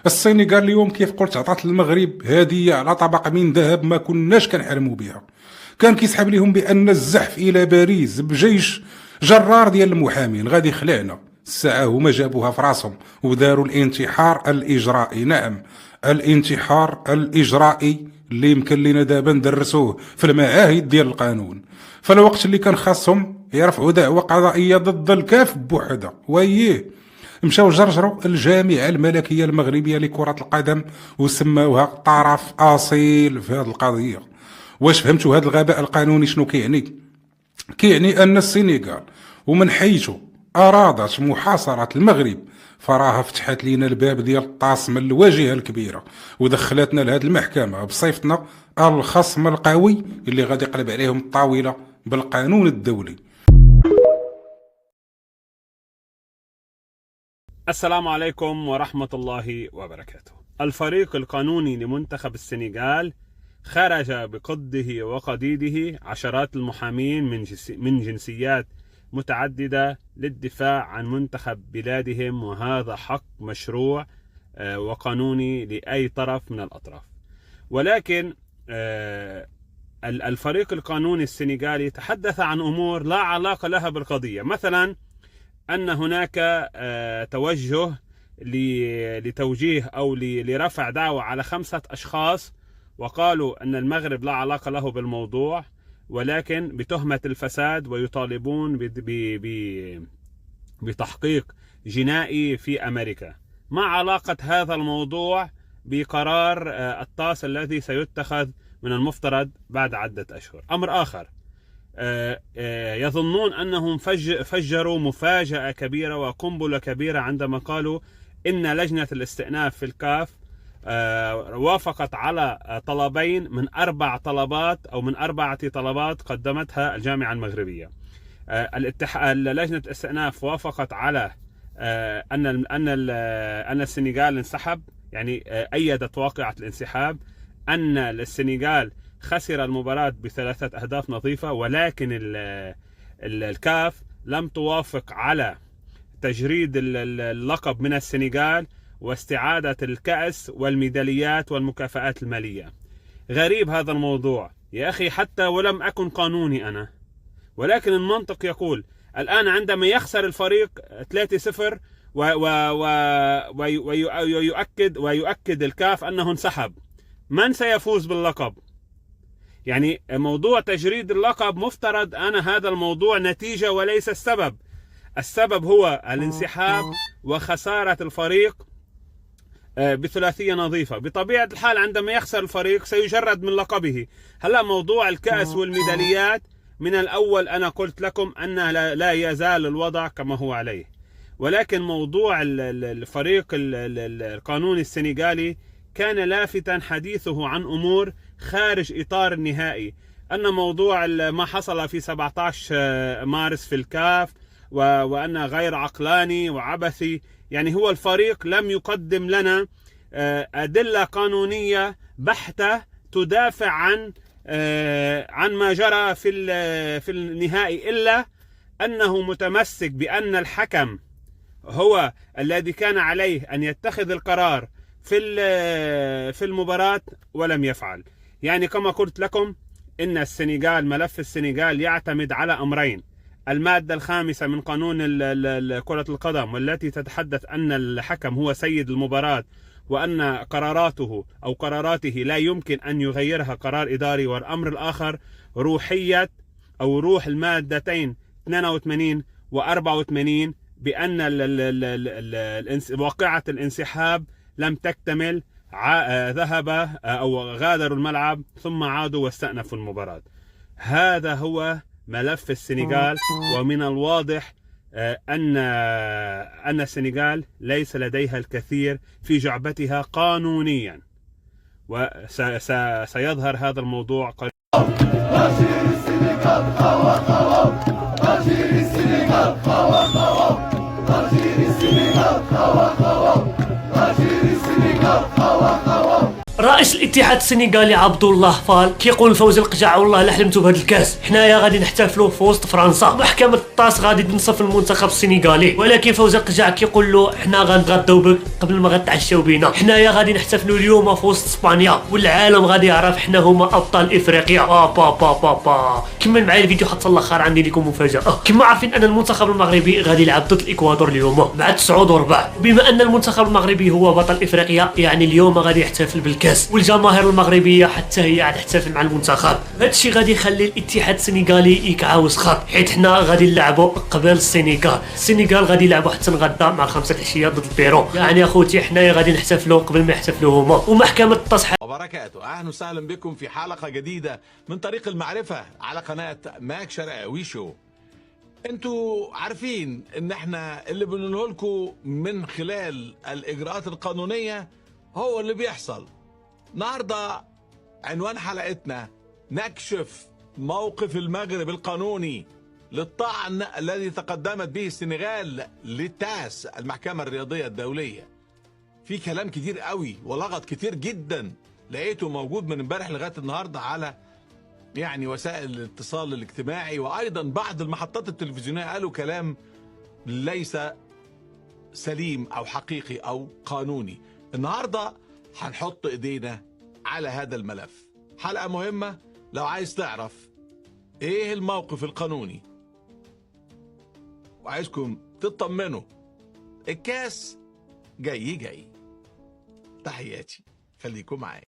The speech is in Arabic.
السنغال اليوم كيف قلت عطات المغرب هديه على طبق من ذهب ما كناش كنحلموا بها. كان كيسحب لهم بان الزحف الى باريس بجيش جرار ديال المحامين غادي يخلعنا. الساعه هما جابوها في راسهم وداروا الانتحار الاجرائي. نعم، الانتحار الاجرائي اللي يمكن لنا دابا ندرسوه في المعاهد ديال القانون. فالوقت اللي كان خاصهم يرفعوا دعوه قضائيه ضد الكاف بوحده وييه مشاو جرجروا الجامعه الملكيه المغربيه لكره القدم وسماوها طرف اصيل في هذه القضيه. واش فهمتوا هذا الغباء القانوني شنو كيعني؟ كيعني ان السنغال ومن حيث ارادت محاصره المغرب فراها فتحت لينا الباب ديال الطاس من الواجهه الكبيره ودخلتنا لهذه المحكمه بصيفتنا الخصم القوي اللي غادي يقلب عليهم الطاوله بالقانون الدولي. السلام عليكم ورحمة الله وبركاته. الفريق القانوني لمنتخب السنغال خرج بقده وقديده عشرات المحامين من جنسيات متعددة للدفاع عن منتخب بلادهم، وهذا حق مشروع وقانوني لأي طرف من الأطراف. ولكن الفريق القانوني السنغالي تحدث عن أمور لا علاقة لها بالقضية، مثلا أن هناك توجه لتوجيه أو لرفع دعوة على 5 أشخاص، وقالوا أن المغرب لا علاقة له بالموضوع ولكن بتهمة الفساد، ويطالبون بتحقيق جنائي في أمريكا. ما علاقة هذا الموضوع بقرار الطاس الذي سيتخذ من المفترض بعد عدة أشهر؟ أمر آخر، يظنون أنهم فجروا مفاجأة كبيرة وقنبلة كبيرة عندما قالوا إن لجنة الاستئناف في الكاف وافقت على طلبين من 4 طلبات أو من 4 طلبات قدمتها الجامعة المغربية. لجنة الاستئناف وافقت على أن السنغال انسحب، يعني أيدت واقعة الانسحاب، أن السنغال خسر المباراة ب3 أهداف نظيفة، ولكن الكاف لم توافق على تجريد اللقب من السنغال واستعادة الكأس والميداليات والمكافآت المالية. غريب هذا الموضوع يا أخي، حتى ولم أكن قانوني أنا، ولكن المنطق يقول الآن عندما يخسر الفريق 3-0 ويؤكد الكاف أنه انسحب، من سيفوز باللقب؟ يعني موضوع تجريد اللقب مفترض هذا الموضوع نتيجة وليس السبب. السبب هو الانسحاب وخسارة الفريق بثلاثية نظيفة. بطبيعة الحال عندما يخسر الفريق سيجرد من لقبه. هلا موضوع الكأس والميداليات من الأول أنا قلت لكم أن لا يزال الوضع كما هو عليه، ولكن موضوع الفريق القانوني السنغالي كان لافتا حديثه عن أمور خارج إطار النهائي، أن موضوع ما حصل في 17 مارس في الكاف وأن غير عقلاني وعبثي. يعني هو الفريق لم يقدم لنا أدلة قانونية بحتة تدافع عن ما جرى في النهائي، إلا أنه متمسك بأن الحكم هو الذي كان عليه أن يتخذ القرار في المباراة ولم يفعل. يعني كما قلت لكم إن السنغال، ملف السنغال يعتمد على أمرين: المادة 5 من قانون كرة القدم، والتي تتحدث أن الحكم هو سيد المباراة وأن قراراته لا يمكن أن يغيرها قرار إداري. والأمر الآخر روح المادتين 82 و84 بأن واقعة الانسحاب لم تكتمل، ذهب أو غادروا الملعب ثم عادوا واستأنفوا المباراة. هذا هو ملف السنغال، ومن الواضح أن السنغال ليس لديها الكثير في جعبتها قانونيا، وسيظهر هذا الموضوع قريبا. رئيس الاتحاد السنغالي عبد الله فال كيقول فوز القجع والله لا حلمتوا بهذا الكاس، حنايا غادي نحتفلوا في وسط فرنسا. محكمة الطاس غادي تنصف المنتخب السنغالي، ولكن فوز القجع كيقول له حنا غنتغداو بك قبل ما غتعشاو بينا، حنايا غادي نحتفلوا اليوم في وسط اسبانيا والعالم غادي يعرف حنا هما ابطال افريقيا. كمل معايا الفيديو حتى الاخر، عندي لكم مفاجأة. كما عارفين ان المنتخب المغربي غادي يلعب ضد الاكوادور اليوم مع 9 بما ان المنتخب المغربي هو بطل افريقيا يعني اليوم غادي يحتفل بالكاس، والجماهير المغربيه حتى هي غادي تحتفل مع المنتخب. هادشي غادي يخلي الاتحاد السنغالي يكعاوز خط، حيت حنا غادي نلعبوا قبل السنغال غادي يلعبوا حتى الغدا مع 5 العشيه ضد البيرو، يعني اخوتي حنايا غادي نحتفلوا قبل ما يحتفلوا هما. ومحكمه الطاس وبركاته، اهلا وسهلا بكم في حلقه جديده من طريق المعرفه على قناه ماك شرقاوي شو. انتوا عارفين ان احنا اللي بنقوله لكم من خلال الاجراءات القانونيه هو اللي بيحصل. النهارده عنوان حلقتنا نكشف موقف المغرب القانوني للطعن الذي تقدمت به السنغال للتاس المحكمه الرياضيه الدوليه. في كلام كتير قوي ولغط كتير جدا لقيته موجود من امبارح لغايه النهارده على وسائل الاتصال الاجتماعي، وايضا بعض المحطات التلفزيونيه قالوا كلام ليس سليم او حقيقي او قانوني. النهارده هنحط ايدينا على هذا الملف. حلقه مهمه لو عايز تعرف ايه الموقف القانوني وعايزكم تطمنوا، الكاس جاي. تحياتي، خليكم معايا.